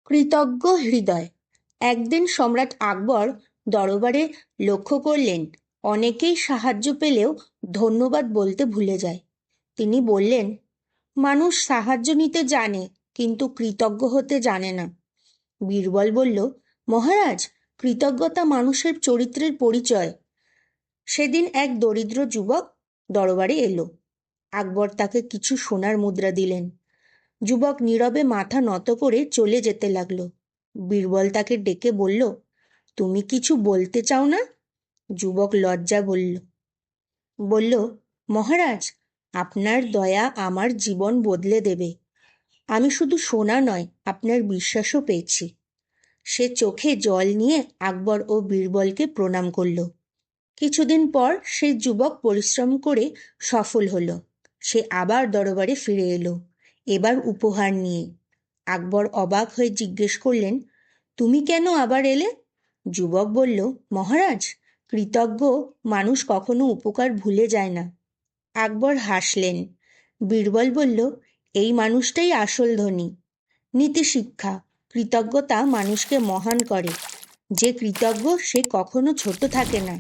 কৃতজ্ঞ হৃদয়। একদিন সম্রাট আকবর দরবারে লক্ষ্য করলেন অনেকেই সাহায্য পেলেও ধন্যবাদ বলতে ভুলে যায়। তিনি বললেন, মানুষ সাহায্য নিতে জানে কিন্তু কৃতজ্ঞ হতে জানে না। বীরবল বলল, মহারাজ, কৃতজ্ঞতা মানুষের চরিত্রের পরিচয়। সেদিন এক দরিদ্র যুবক দরবারে এলো। আকবর তাকে কিছু সোনার মুদ্রা দিলেন। যুবক নীরবে মাথা নত করে চলে যেতে লাগলো। বীরবল তাকে ডেকে বলল, তুমি কিছু বলতে চাও না? যুবক লজ্জা বলল, মহারাজ, আপনার দয়া আমার জীবন বদলে দেবে। আমি শুধু সোনা নয়, আপনার বিশ্বাসও পেয়েছি। সে চোখে জল নিয়ে আকবর ও বীরবলকে প্রণাম করল। কিছুদিন পর সেই যুবক পরিশ্রম করে সফল হলো। সে আবার দরবারে ফিরে এলো, এবার উপহার নিয়ে। আকবর অবাক হয়ে জিজ্ঞেস করলেন, তুমি কেন আবার এলে? যুবক বলল, মহারাজ, কৃতজ্ঞ মানুষ কখনো উপকার ভুলে যায় না। আকবর হাসলেন। বীরবল বলল, এই মানুষটাই আসল ধনী। নীতি শিক্ষা: কৃতজ্ঞতা মানুষকে মহান করে। যে কৃতজ্ঞ সে কখনো ছোট থাকে না।